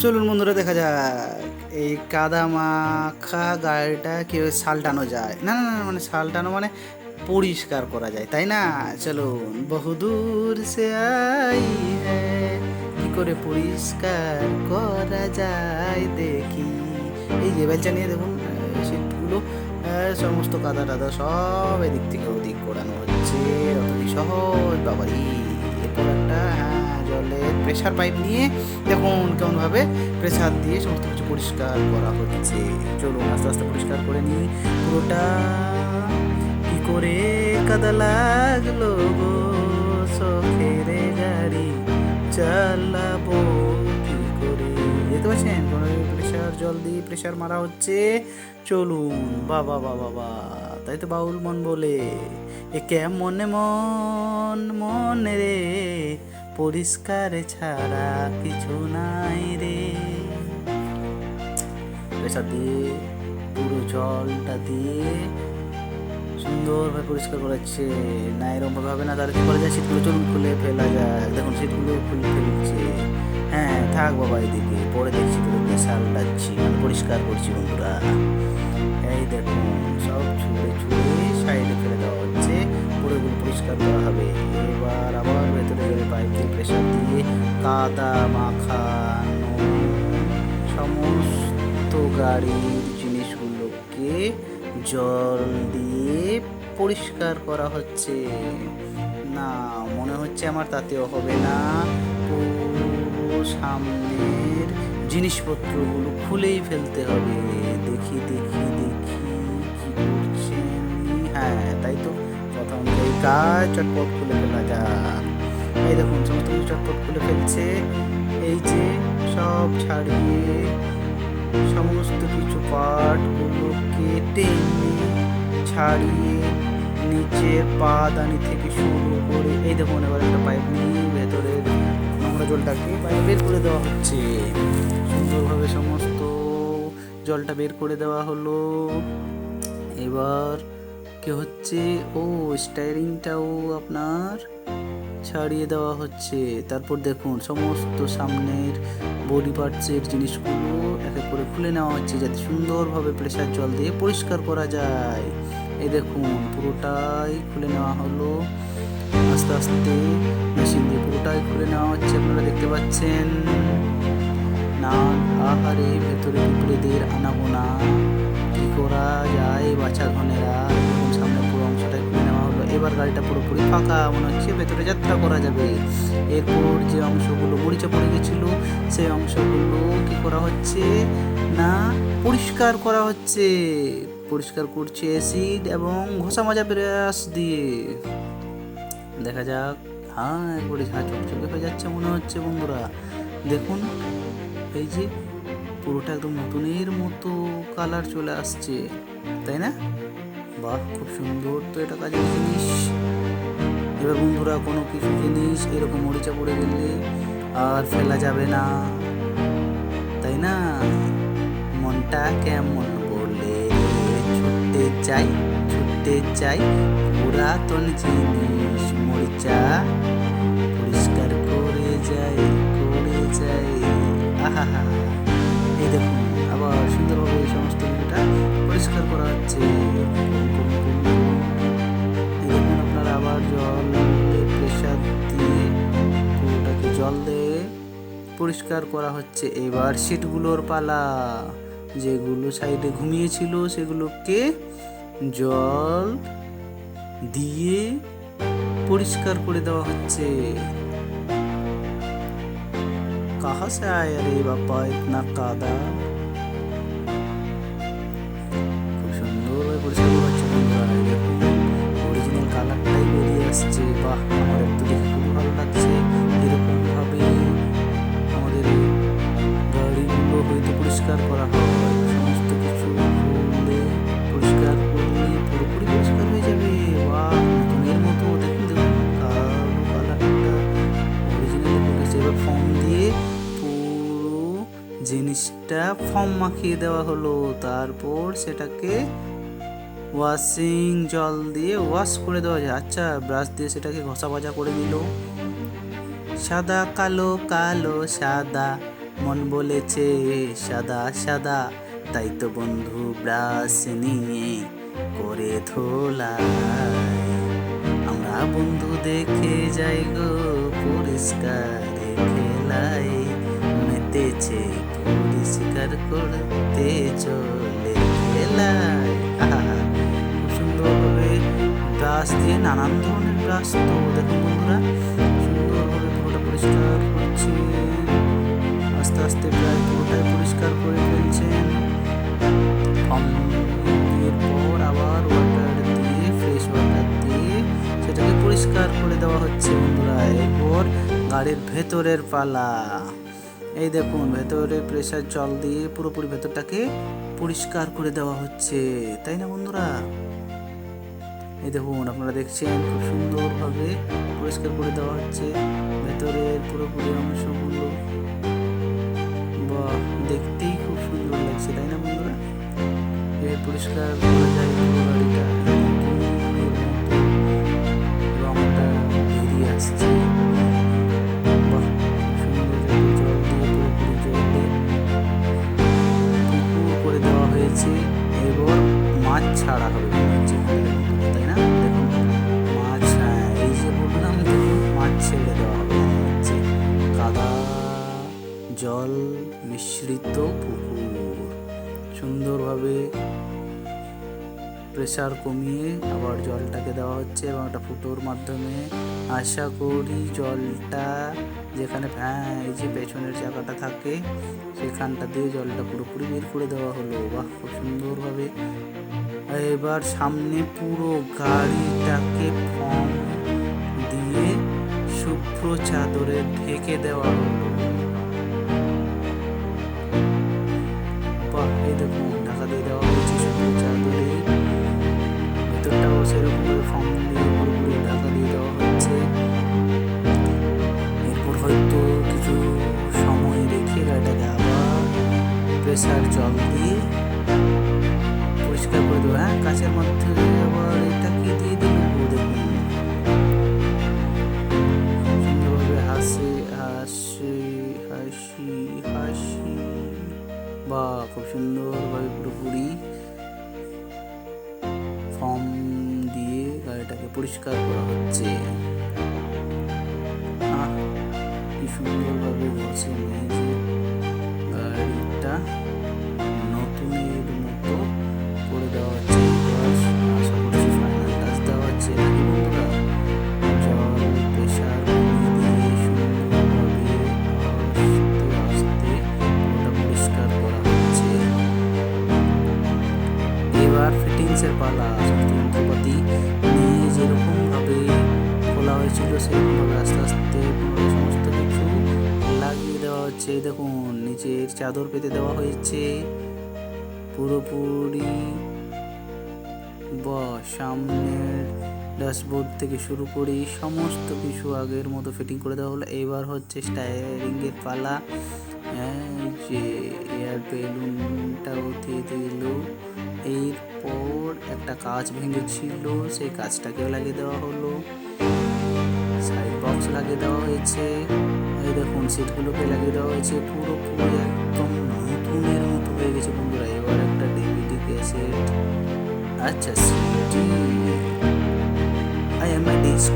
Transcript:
চলুন বন্ধুরা, দেখা যাক এই কাদা মাখা গাড়িটা কিভাবে সালটানো যায়। না না না, মানে সালটানো মানে পরিষ্কার করা যায়, তাই না? চলুন, বহুদূর সে আই হ্যায়, কি করে পরিষ্কার করা যায় দেখি। এই যে বেলচা নিয়ে দেখুন, সিটগুলো সমস্ত কাদা টাদা সব এদিক থেকে ওদিক করানো হচ্ছে। অত কি সহজ বাবারি! এরপর একটা জলের প্রেশার পাইপ নিয়ে দেখুন কেমনভাবে প্রেসার দিয়ে সমস্ত কিছু পরিষ্কার করা হচ্ছে। চলুন আস্তে আস্তে পরিষ্কার করে নিই পুরোটা। কি করে কাদা লাগলো গো, শখের গাড়ি চালাবো কি করে। দেখতে পাচ্ছেন প্রেশার, জল দিয়ে প্রেশার মারা হচ্ছে। চলুন, বাবা বাবা বাবা, তাই তো বাউল মন বলে, এ কেমন মন মনে রে, পরিষ্কার ছাড়া কিছু নাই রে। প্রেসার দিয়ে পুরো জলটা দিয়ে সুন্দরভাবে পরিষ্কার করাচ্ছে। না এরকমভাবে হবে না, তাহলে কি করা যায়, সিটগুলো চলুন খুলে ফেলা যায়। দেখুন সিটগুলো খুলে ফেলছে। হ্যাঁ থাক বাবা, এদিকে পরে দেখছি, তোদেরকে সালটাচ্ছি, মানে পরিষ্কার করছি বন্ধুরা। এই দেখুন সব ছুঁড়ে ছুঁড়ে সাইডে ফেলে দেওয়া হচ্ছে, পুরোগুলো পরিষ্কার করা হবে। এবার আবার ভেতরে পাইপ দিয়ে প্রেশার দিয়ে কাদা মাখানো সমস্ত গাড়ির জিনিসগুলোকে জল দিয়ে পরিষ্কার করা হচ্ছে। না, মনে হচ্ছে আমার তাতেও হবে না। পুরো সামনের জিনিসপত্রগুলো খুলেই ফেলতে হবে। দেখি দেখি দেখি কি করছেন। হ্যাঁ তাই তো, কথা অনুযায়ী কাজ, চটপট খুলে ফেলা যাক। এই দেখুন সমস্ত কিছু চটপট খুলে ফেলছে। এই যে সব ছাড়িয়ে সমস্ত কিছু পার্টগুলো কেটে ছাড়িয়ে নিচের পাদানি থেকে শুরু করে, এই দেখুন এবার একটা পাইপ নিয়ে ভেতরের নোংরা জলটাকে বাইরে বের করে দেওয়া হচ্ছে। সুন্দরভাবে সমস্ত জলটা বের করে দেওয়া হলো। এবার কি হচ্ছে, ও স্টাইরিংটাও আপনার ছাড়িয়ে দেওয়া হচ্ছে। তারপর দেখুন সমস্ত সামনের বডি পার্টসের জিনিসগুলো এক এক করে খুলে নেওয়া হচ্ছে, যাতে সুন্দরভাবে প্রেসার জল দিয়ে পরিষ্কার করা যায়। এই দেখুন পুরোটাই খুলে নেওয়া হলো, আস্তে আস্তে মেশিন দিয়ে পুরোটাই খুলে নেওয়া হচ্ছে, আপনারা দেখতে পাচ্ছেন। না আহারে, ভেতরে পিঁপড়েদের আনাগোনা, কি করা যায় বাছা ধনেরা। দেখুন সামনে পুরো অংশটাই খুলে নেওয়া হলো। এবার গাড়িটা পুরোপুরি ফাঁকা, মনে হচ্ছে ভেতরে যাত্রা করা যাবে। এরপর যে অংশগুলো মরিচা পড়ে গেছিল, সেই অংশগুলো কি করা হচ্ছে না, পরিষ্কার করা হচ্ছে। পরিষ্কার করছে অ্যাসিড এবং ঘষা মাজা ব্রাশ দিয়ে। দেখা যাক। হ্যাঁ একবারে ঝাঁ চকচকে হয়ে যাচ্ছে মনে হচ্ছে বন্ধুরা। দেখুন এই যে পুরোটা একদম নতুনের মতো কালার চলে আসছে, তাই না? বাহ, খুব সুন্দর তো এটা কাজের জিনিস। এবার বন্ধুরা কোনো কিছু জিনিস এরকম মরিচা পড়ে গেলে আর ফেলা যাবে না, তাই না? মনটা কেমন বলে, ছুটতে চাই ছুটতে চাই, পুরাতন জিনিস মরিচা পরিষ্কার করে যাই করে যাই। আহা হা, এই দেখুন আবার সুন্দরভাবে এই সমস্ত কিছুটা পরিষ্কার করা হচ্ছে। এই দেখুন আপনারা আবার জল প্রেশার দিয়ে পুরোটাকে জল দিয়ে পরিষ্কার করা হচ্ছে। এবার সিটগুলোর পালা, যেগুলো সাইডে ঘুমিয়েছিল সেগুলোকে জল দিয়ে পরিষ্কার করে দেওয়া হচ্ছে। कहाँ से आया रे बापा इतना কাদা। খুব সুন্দরভাবে পরিষ্কার করা হচ্ছে বন্ধুরা। দেখুন অরিজিনাল কালারটাই বেরিয়ে আসছে। বাহ, আমার একটু দেখে খুব ভালো লাগছে। এরকম ভাবে আমাদের গাড়িগুলো হয়তো পরিষ্কার করা হয়। সমস্ত কিছু খুলে পরিষ্কার করলে পুরোপুরি পরিষ্কার হয়ে যাবে। বাহ, নতুনের মতো। দেখুন দেখুন কালো কালারটা অরিজিনাল ফুটেছে। এবার ফোম দিয়ে পুরো জিনিসটা ফোম মাখিয়ে দেওয়া হলো। তারপর সেটাকে ওয়াশিং জল দিয়ে ওয়াশ করে দেওয়া যায়। আচ্ছা, ব্রাশ দিয়ে সেটাকে ঘষা মাজা করে নিল। সাদা কালো কালো সাদা, মন বলেছে সাদা সাদা, তাই তো বন্ধু ব্রাশ নিয়ে করে ধোলাই। আমরা বন্ধু দেখে যাই গো পরিষ্কার খেলাই, মেতেছে পরিষ্কার করতে চলে খেলাই। আহা, খুব সুন্দরভাবে ব্রাশ দিয়ে, নানান ধরনের ব্রাশ তো দেখুন বন্ধুরা, সুন্দরভাবে পুরোটা পরিষ্কার করছে। আস্তে আস্তে প্রায় পুরোটাই পরিষ্কার করে ফেলছেন। এরপর আবার ওয়াটার দিয়ে, ফ্রেশ ওয়াটার দিয়ে সেটাকে পরিষ্কার করে দেওয়া হচ্ছে বন্ধুরা। এরপর গাড়ির ভেতরের পালা। এই দেখুন, ভেতরে প্রেসার জল দিয়ে পুরোপুরি ভেতরটাকে পরিষ্কার করে দেওয়া হচ্ছে, তাই না বন্ধুরা? এই দেখুন, আপনারা দেখছেন খুব সুন্দরভাবে পরিষ্কার করে দেওয়া হচ্ছে ভেতরের পুরোপুরি অংশগুলো। বাহ, দেখতেই খুব সুন্দর লাগছে, তাই না বন্ধুরা? পরিষ্কার করে যায় পুরো গাড়িটা, রংটা বেরিয়ে আসছে। বাহ, সুন্দর জল দিয়ে পুরোপুরি জল দিয়ে পুকুর করে দেওয়া হয়েছে। এবার মাছ ছাড়া হবে মনে হচ্ছে, তাই না? দেখুন মাছ, এই যে বললাম, দেখুন মাছ ছেড়ে দেওয়া হবে মনে হচ্ছে। কাদা জল মিশ্রিত পুকুর, সুন্দরভাবে প্রেসার কমিয়ে আবার জলটাকে দেওয়া হচ্ছে এবং একটা ফুটোর মাধ্যমে। আশা করি জলটা যেখানে, এই যে পেছনের জায়গাটা থাকে সেখানটা দিয়ে জলটা পুরোপুরি বের করে দেওয়া হলো। বাহ, খুব সুন্দরভাবে। এবার সামনে পুরো গাড়িটাকে ফোম দিয়ে শুভ্র চাদরে ঢেকে দেওয়া হলো। বাহ, এই দেখুন ঢাকা দিয়ে দেওয়া হয়েছে শুভ্র চাদরে। ভেতরটাও সেরকমভাবে ফোম দিয়ে পুরোপুরি ঢাকা দিয়ে দেওয়া হচ্ছে। এরপর হয়তো কিছু সময় রেখে গাড়িটাকে আবার প্রেসার জল দিয়ে পরিষ্কার করে দেবো। হ্যাঁ, কাচের মাধ্যমে আবার এটাকে দিয়ে দিল। দেখুন সুন্দরভাবে হাসি হাসি হাসি হাসি। বা খুব সুন্দরভাবে পুরোপুরি ফোম দিয়ে গাড়িটাকে পরিষ্কার করা হচ্ছে। কি সুন্দরভাবে ঘষে মেজে গাড়িটা নতুনের মতো করে দেওয়া হচ্ছে। আশা করছি ফাইনাল টাচ দেওয়া হচ্ছে, নাকি বন্ধুরা? জল প্রেসার দিয়ে সুন্দরভাবে আস্তে আস্তে ওটা পরিষ্কার করা হচ্ছে। এবার ফিটিংসের পালা। যন্ত্রপাতি নিয়ে যেরকমভাবে খোলা হয়েছিল সেরকমভাবে আস্তে আস্তে সমস্ত কিছু লাগিয়ে দেওয়া হচ্ছে। দেখুন নিচের চাদর পেতে দেওয়া হয়েছে পুরোপুরি। সামনের ড্যাশবোর্ড থেকে শুরু করে সমস্ত কিছু আগের মতো ফিটিং করে দেওয়া হলো। এবার হচ্ছে স্টায়ারিংয়ের পালা। যে এয়ার বেলুনটাও দিয়ে দিল। এরপর একটা কাঁচ ভেঙেছিল, সেই কাঁচটাকেও লাগিয়ে দেওয়া হলো। সাইড বক্স লাগিয়ে দেওয়া হয়েছে। এই দেখুন সিটগুলোকে লাগিয়ে দেওয়া হয়েছে। পুরোপুরি একদম নতুনের মতো হয়ে গেছে বন্ধুরা। এবার একটা ডিভিডি ক্যাসেট, আচ্ছা CD, I am a disk